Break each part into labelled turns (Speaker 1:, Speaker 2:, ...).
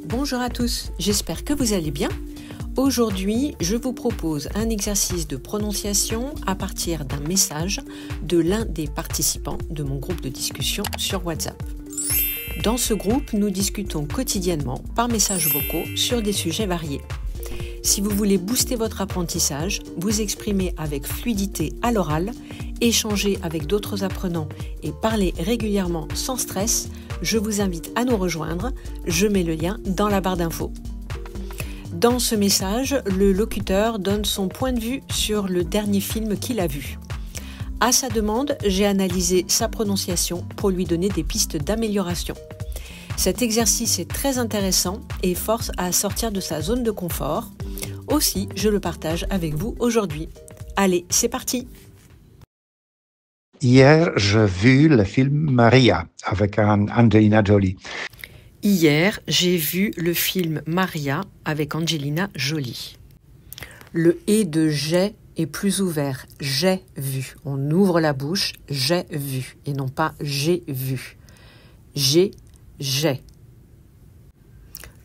Speaker 1: Bonjour à tous, j'espère que vous allez bien. Aujourd'hui, je vous propose un exercice de prononciation à partir d'un message de l'un des participants de mon groupe de discussion sur WhatsApp. Dans ce groupe, nous discutons quotidiennement par messages vocaux sur des sujets variés. Si vous voulez booster votre apprentissage, vous exprimer avec fluidité à l'oral, échanger avec d'autres apprenants et parler régulièrement sans stress, je vous invite à nous rejoindre. Je mets le lien dans la barre d'infos. Dans ce message, le locuteur donne son point de vue sur le dernier film qu'il a vu. À sa demande, j'ai analysé sa prononciation pour lui donner des pistes d'amélioration. Cet exercice est très intéressant et force à sortir de sa zone de confort. Aussi, je le partage avec vous aujourd'hui. Allez, c'est parti!
Speaker 2: Hier, j'ai vu le film Maria avec Angelina Jolie.
Speaker 1: Hier, j'ai vu le film Maria avec Angelina Jolie. Le « et » de « j'ai » est plus ouvert. J'ai vu. On ouvre la bouche, j'ai vu, et non pas j'ai vu. J'ai.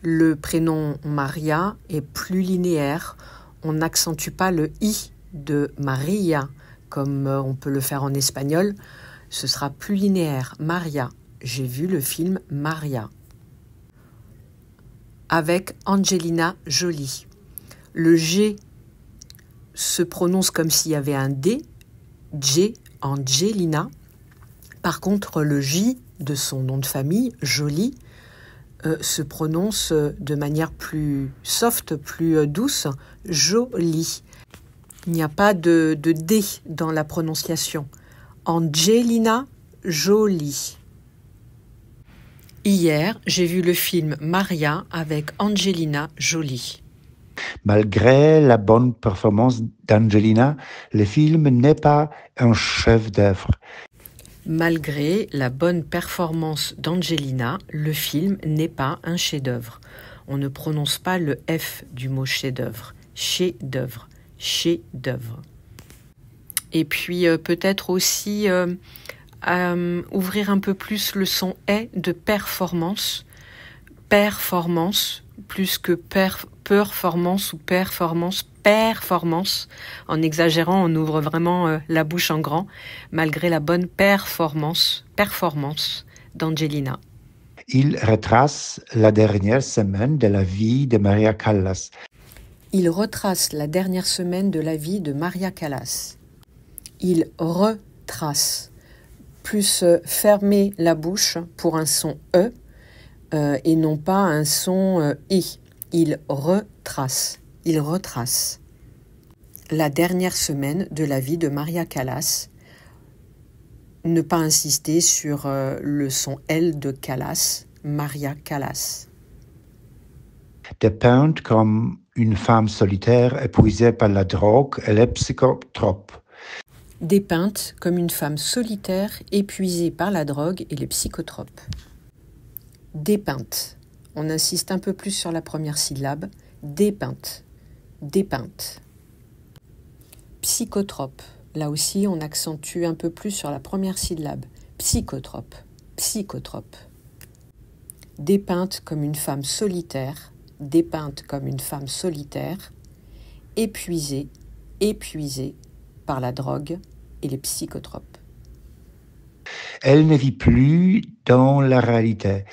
Speaker 1: Le prénom Maria est plus linéaire. On n'accentue pas le « i » de Maria, comme on peut le faire en espagnol. Ce sera plus linéaire. Maria. J'ai vu le film Maria avec Angelina Jolie. Le G se prononce comme s'il y avait un D, J, Angelina. Par contre, le J de son nom de famille, Jolie, se prononce de manière plus soft, plus douce, Jolie. Il n'y a pas de D dans la prononciation. Angelina Jolie. Hier, j'ai vu le film Maria avec Angelina Jolie.
Speaker 2: Malgré la bonne performance d'Angelina, le film n'est pas un chef-d'œuvre.
Speaker 1: Malgré la bonne performance d'Angelina, le film n'est pas un chef-d'œuvre. On ne prononce pas le F du mot chef-d'œuvre. Chef-d'œuvre. Chef-d'œuvre. Et puis peut-être aussi ouvrir un peu plus le son « de performance. Performance, plus que performance ou performance. En exagérant, on ouvre vraiment la bouche en grand, malgré la bonne performance d'Angelina.
Speaker 2: Il retrace la dernière semaine de la vie de Maria Callas.
Speaker 1: Il retrace la dernière semaine de la vie de Maria Callas. Il retrace. Plus fermer la bouche pour un son E et non pas un son I. Il retrace. Il retrace. La dernière semaine de la vie de Maria Callas. Ne pas insister sur le son L de Callas. Maria Callas.
Speaker 2: Dépeinte comme une femme solitaire épuisée par la drogue et les psychotropes.
Speaker 1: Dépeinte comme une femme solitaire épuisée par la drogue et les psychotropes. Dépeinte. On insiste un peu plus sur la première syllabe. Dépeinte. Dépeinte. Psychotrope. Là aussi, on accentue un peu plus sur la première syllabe. Psychotrope. Psychotrope. Dépeinte comme une femme solitaire. Dépeinte comme une femme solitaire. Épuisée. Épuisée par la drogue et les psychotropes.
Speaker 2: Elle ne vit plus dans la réalité.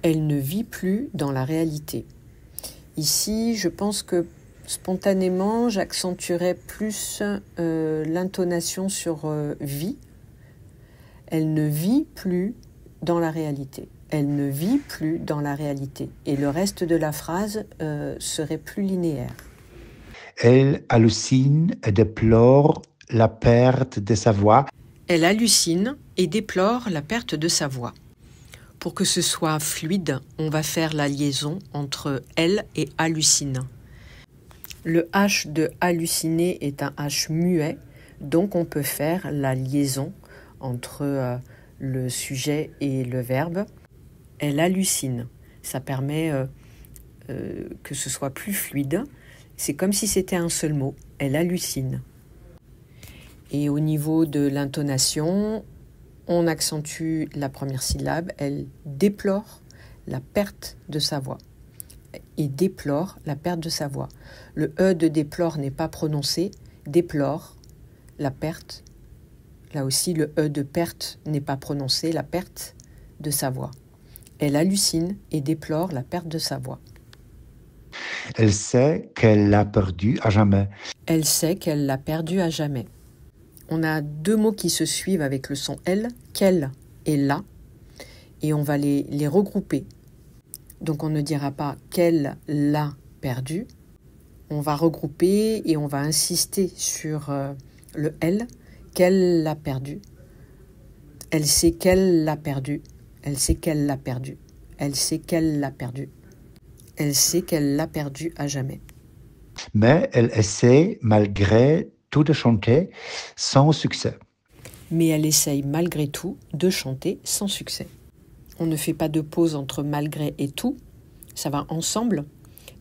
Speaker 1: Elle ne vit plus dans la réalité. Ici, je pense que spontanément, j'accentuerais plus l'intonation sur vie. Elle ne vit plus dans la réalité. Elle ne vit plus dans la réalité. Et le reste de la phrase serait plus linéaire.
Speaker 2: Elle hallucine et déplore la perte de sa voix.
Speaker 1: Elle hallucine et déplore la perte de sa voix. Pour que ce soit fluide, on va faire la liaison entre elle et hallucine. Le H de halluciner est un H muet, donc on peut faire la liaison entre le sujet et le verbe. Elle hallucine. Ça permet que ce soit plus fluide. C'est comme si c'était un seul mot. Elle hallucine. Et au niveau de l'intonation, on accentue la première syllabe. Elle déplore la perte de sa voix. et déplore la perte de sa voix. Le E de déplore n'est pas prononcé, déplore la perte. Là aussi, le E de perte n'est pas prononcé, la perte de sa voix. Elle hallucine et déplore la perte de sa voix.
Speaker 2: Elle sait qu'elle l'a perdu à jamais.
Speaker 1: Elle sait qu'elle l'a perdu à jamais. On a deux mots qui se suivent avec le son L, qu'elle et la, et on va les regrouper. Donc on ne dira pas qu'elle l'a perdu, on va regrouper et on va insister sur le L, qu'elle l'a perdu. Elle sait qu'elle l'a perdu, elle sait qu'elle l'a perdu, elle sait qu'elle l'a perdu, elle sait qu'elle l'a perdu à jamais.
Speaker 2: Mais elle essaie malgré tout de chanter sans succès.
Speaker 1: Mais elle essaye malgré tout de chanter sans succès. On ne fait pas de pause entre malgré et tout, ça va ensemble.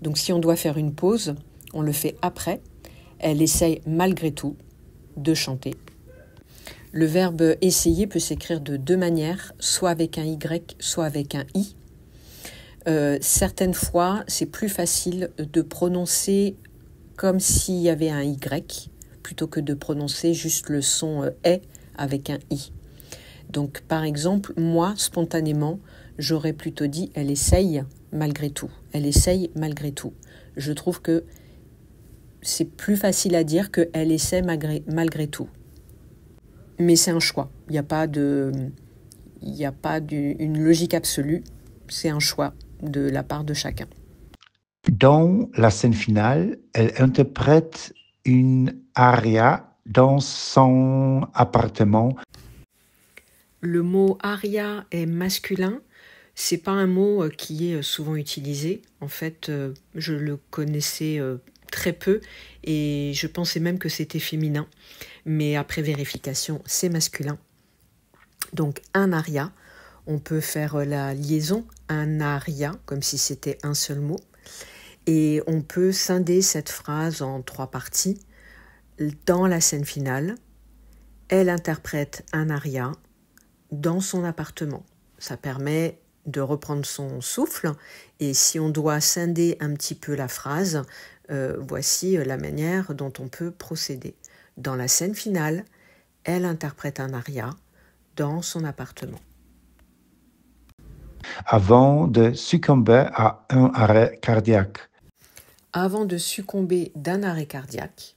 Speaker 1: Donc si on doit faire une pause, on le fait après. Elle essaye malgré tout de chanter. Le verbe essayer peut s'écrire de deux manières, soit avec un Y, soit avec un I. Certaines fois, c'est plus facile de prononcer comme s'il y avait un Y, plutôt que de prononcer juste le son est avec un I. Donc par exemple, moi, spontanément, j'aurais plutôt dit « elle essaye malgré tout ». Elle essaye malgré tout. Je trouve que c'est plus facile à dire que « elle essaie malgré tout ». Mais c'est un choix. Il n'y a pas une logique absolue. C'est un choix de la part de chacun.
Speaker 2: Dans la scène finale, elle interprète une aria dans son appartement.
Speaker 1: Le mot aria est masculin. C'est pas un mot qui est souvent utilisé. En fait, je le connaissais très peu et je pensais même que c'était féminin. Mais après vérification, c'est masculin. Donc un aria, on peut faire la liaison, un aria, comme si c'était un seul mot. Et on peut scinder cette phrase en trois parties. Dans la scène finale, elle interprète un aria dans son appartement. Ça permet de reprendre son souffle. Et si on doit scinder un petit peu la phrase, voici la manière dont on peut procéder. Dans la scène finale, elle interprète un aria dans son appartement.
Speaker 2: Avant de succomber à un arrêt cardiaque.
Speaker 1: Avant de succomber d'un arrêt cardiaque,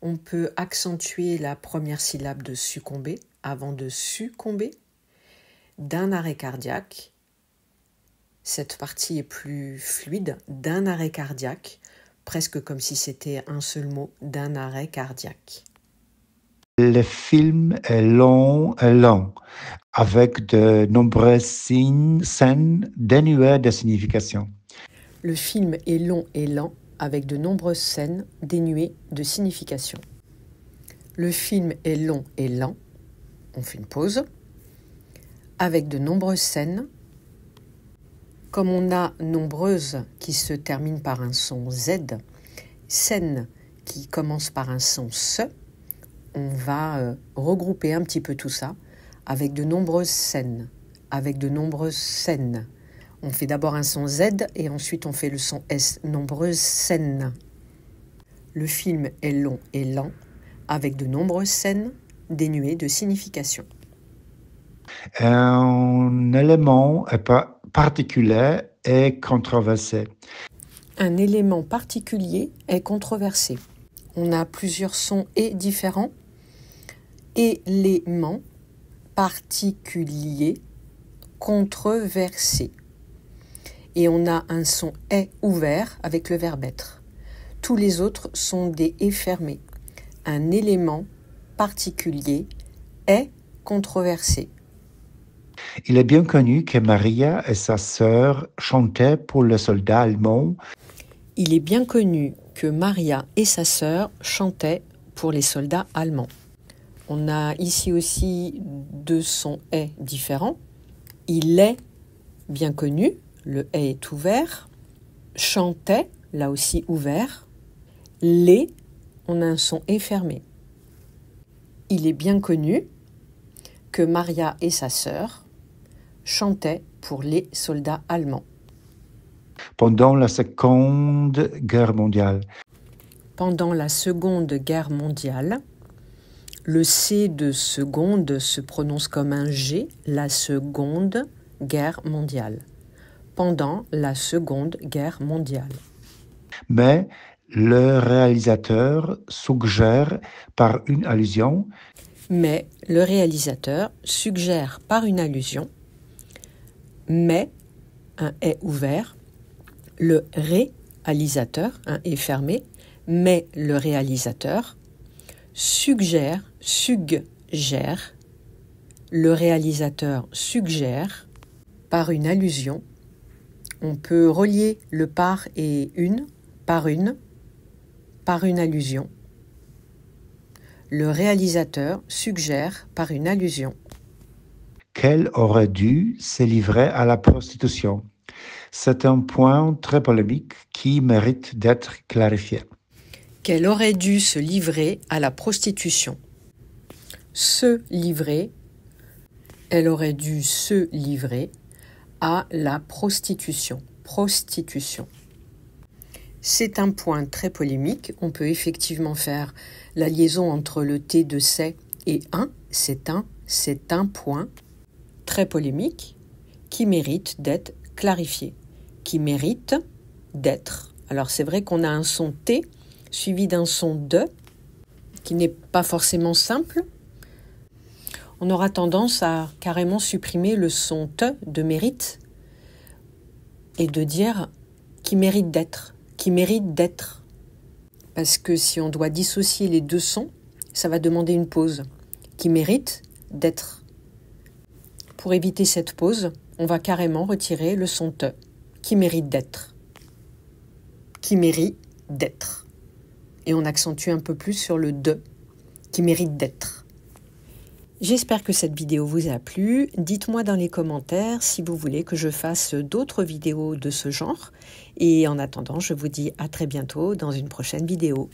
Speaker 1: on peut accentuer la première syllabe de succomber, avant de succomber, d'un arrêt cardiaque. Cette partie est plus fluide, d'un arrêt cardiaque, presque comme si c'était un seul mot, d'un arrêt cardiaque.
Speaker 2: Le film est long, avec de nombreuses scènes dénuées de signification.
Speaker 1: Le film est long et lent, avec de nombreuses scènes dénuées de signification. Le film est long et lent, on fait une pause, avec de nombreuses scènes. Comme on a nombreuses qui se terminent par un son Z, scène qui commence par un son SE, on va regrouper un petit peu tout ça avec de nombreuses scènes, On fait d'abord un son Z et ensuite on fait le son S, nombreuses scènes. Le film est long et lent, avec de nombreuses scènes dénuées de signification.
Speaker 2: Un élément particulier est controversé.
Speaker 1: Un élément particulier est controversé. On a plusieurs sons et différents. Élément particulier controversé. Et on a un son est ouvert avec le verbe être. Tous les autres sont des et fermés. Un élément particulier est controversé.
Speaker 2: Il est bien connu que Maria et sa sœur chantaient pour les soldats allemands.
Speaker 1: Il est bien connu que Maria et sa sœur chantaient pour les soldats allemands. On a ici aussi deux sons est différents. Il est bien connu, le est est ouvert. Chantait, là aussi ouvert. Les, on a un son est fermé. Il est bien connu que Maria et sa sœur chantaient pour les soldats allemands.
Speaker 2: Pendant la Seconde Guerre mondiale.
Speaker 1: Pendant la Seconde Guerre mondiale, le C de seconde se prononce comme un G, la Seconde Guerre mondiale. Pendant la Seconde Guerre mondiale.
Speaker 2: Mais le réalisateur suggère par une allusion.
Speaker 1: Mais le réalisateur suggère par une allusion. Mais, un est ouvert. Le réalisateur, un est fermé. Mais le réalisateur suggère. Le réalisateur suggère par une allusion. On peut relier le par et une, par une allusion. Le réalisateur suggère par une allusion.
Speaker 2: Qu'elle aurait dû se livrer à la prostitution. C'est un point très polémique qui mérite d'être clarifié.
Speaker 1: Qu'elle aurait dû se livrer à la prostitution. Se livrer, elle aurait dû se livrer à la prostitution. Prostitution. C'est un point très polémique. On peut effectivement faire la liaison entre le T de c'est et un. C'est un point très polémique qui mérite d'être clarifié. Qui mérite d'être. Alors c'est vrai qu'on a un son T suivi d'un son de qui n'est pas forcément simple. On aura tendance à carrément supprimer le son te de mérite et de dire qui mérite d'être. Qui mérite d'être. Parce que si on doit dissocier les deux sons, ça va demander une pause. Qui mérite d'être. Pour éviter cette pause, on va carrément retirer le son te. Qui mérite d'être. Qui mérite d'être. Et on accentue un peu plus sur le de. Qui mérite d'être. J'espère que cette vidéo vous a plu. Dites-moi dans les commentaires si vous voulez que je fasse d'autres vidéos de ce genre. Et en attendant, je vous dis à très bientôt dans une prochaine vidéo.